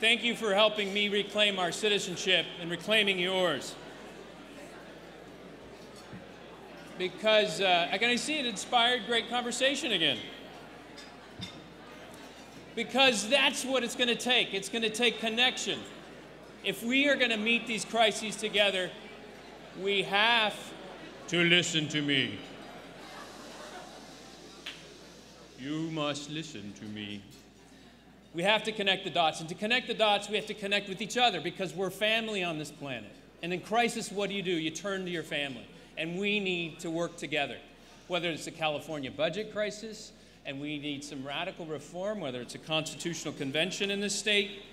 Thank you for helping me reclaim our citizenship and reclaiming yours. Because I can see it inspired great conversation again. Because that's what it's going to take. It's going to take connection. If we are going to meet these crises together, we have to listen to me. You must listen to me. We have to connect the dots. And to connect the dots, we have to connect with each other because we're family on this planet. And in crisis, what do? You turn to your family. And we need to work together. Whether it's the California budget crisis, and we need some radical reform, whether it's a constitutional convention in this state,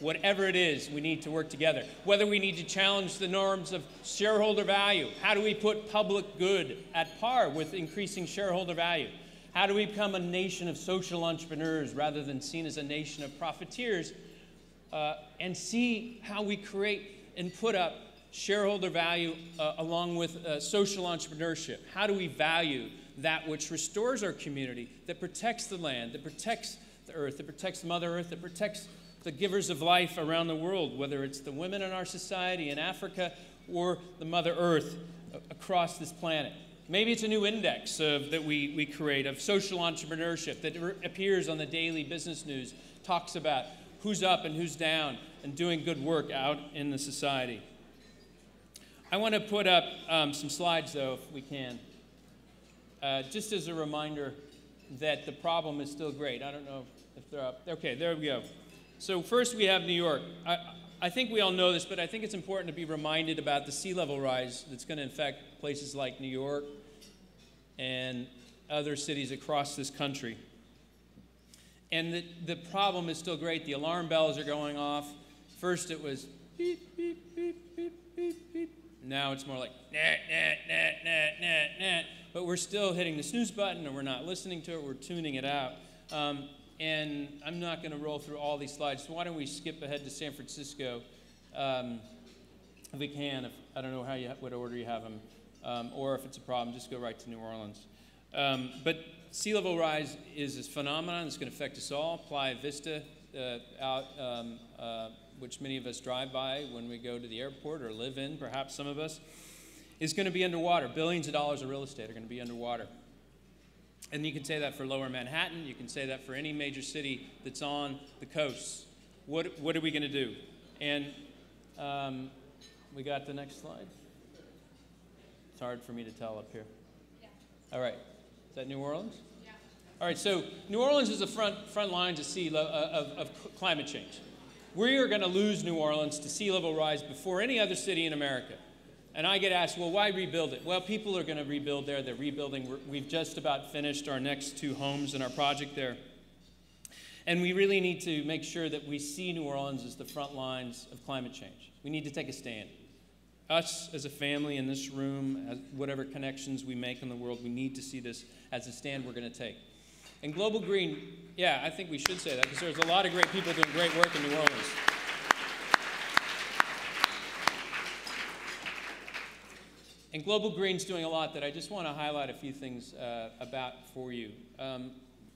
whatever it is, we need to work together. Whether we need to challenge the norms of shareholder value. How do we put public good at par with increasing shareholder value? How do we become a nation of social entrepreneurs rather than seen as a nation of profiteers? And see how we create and put up shareholder value along with social entrepreneurship. How do we value that which restores our community, that protects the land, that protects the earth, that protects Mother Earth, that protects the givers of life around the world, whether it's the women in our society in Africa or the Mother Earth across this planet. Maybe it's a new index that we create of social entrepreneurship that appears on the daily business news, talks about who's up and who's down and doing good work out in the society. I want to put up some slides, though, if we can, just as a reminder that the problem is still great. I don't know if they're up. Okay, there we go. So first we have New York. I think we all know this, but I think it's important to be reminded about the sea level rise that's going to affect places like New York and other cities across this country. And the problem is still great. The alarm bells are going off. First it was beep, beep, beep, beep, beep, beep. Now it's more like nah, nah, nah, nah, nah, nah. But we're still hitting the snooze button, and we're not listening to it. We're tuning it out. And I'm not going to roll through all these slides, so why don't we skip ahead to San Francisco, if we can. I don't know what order you have them, or if it's a problem, just go right to New Orleans. But sea level rise is this phenomenon that's going to affect us all. Playa Vista, which many of us drive by when we go to the airport or live in, perhaps some of us, is going to be underwater. Billions of dollars of real estate are going to be underwater. And you can say that for Lower Manhattan. You can say that for any major city that's on the coast. What are we going to do? And we got the next slide. It's hard for me to tell up here. Yeah. All right. Is that New Orleans? Yeah. All right. So New Orleans is the front lines of climate change. We are going to lose New Orleans to sea level rise before any other city in America. And I get asked, well, why rebuild it? Well, people are going to rebuild there. They're rebuilding. We've just about finished our next 2 homes in our project there. And we really need to make sure that we see New Orleans as the front lines of climate change. We need to take a stand. Us as a family in this room, as whatever connections we make in the world, we need to see this as a stand we're going to take. And Global Green, yeah, I think we should say that because there's a lot of great people doing great work in New Orleans. And Global Green's doing a lot that I just want to highlight a few things about for you.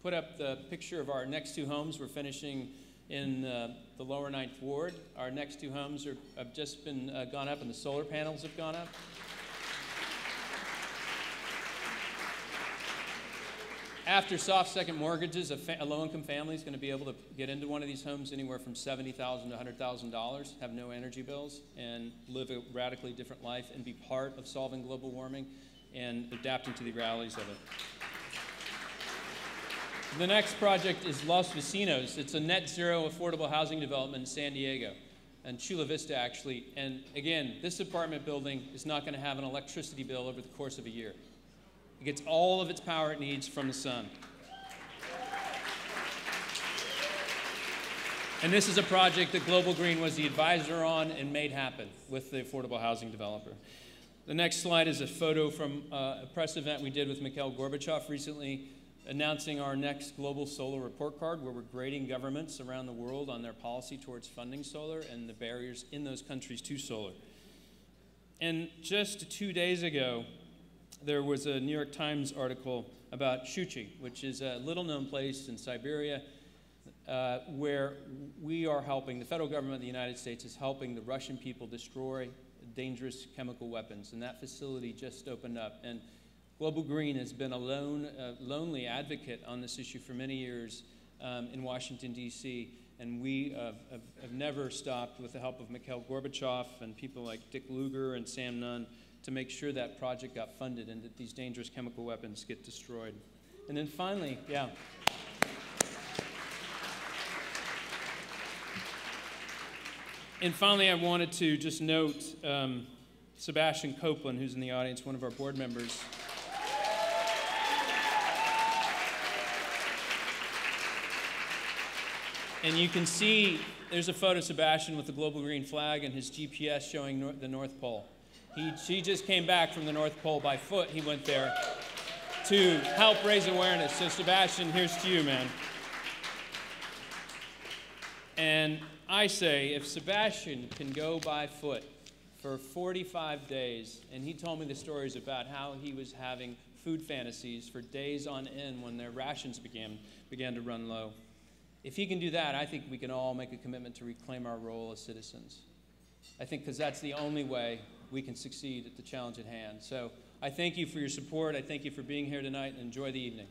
Put up the picture of our next 2 homes. We're finishing in the lower 9th Ward. Our next 2 homes have just been gone up, and the solar panels have gone up. After soft second mortgages, a low-income family is going to be able to get into one of these homes anywhere from $70,000 to $100,000, have no energy bills, and live a radically different life and be part of solving global warming and adapting to the realities of it. The next project is Los Vecinos. It's a net zero affordable housing development in San Diego and Chula Vista, actually. And again, this apartment building is not going to have an electricity bill over the course of a year. It gets all of its power it needs from the sun. And this is a project that Global Green was the advisor on and made happen with the affordable housing developer. The next slide is a photo from a press event we did with Mikhail Gorbachev recently, announcing our next global solar report card, where we're grading governments around the world on their policy towards funding solar and the barriers in those countries to solar. And just 2 days ago, there was a New York Times article about Shuchi, which is a little-known place in Siberia where we are helping, the federal government of the United States is helping the Russian people destroy dangerous chemical weapons. And that facility just opened up. And Global Green has been a lonely advocate on this issue for many years in Washington, D.C., and we have never stopped, with the help of Mikhail Gorbachev and people like Dick Lugar and Sam Nunn, to make sure that project got funded and that these dangerous chemical weapons get destroyed. And then finally, And finally, I wanted to just note Sebastian Copeland, who's in the audience, one of our board members. And you can see there's a photo of Sebastian with the Global Green flag and his GPS showing the North Pole. He just came back from the North Pole by foot. He went there to help raise awareness. So Sebastian, here's to you, man. And I say, if Sebastian can go by foot for 45 days, and he told me the stories about how he was having food fantasies for days on end when their rations began to run low. If he can do that, I think we can all make a commitment to reclaim our role as citizens. I think because that's the only way we can succeed at the challenge at hand. So I thank you for your support. I thank you for being here tonight, and enjoy the evening.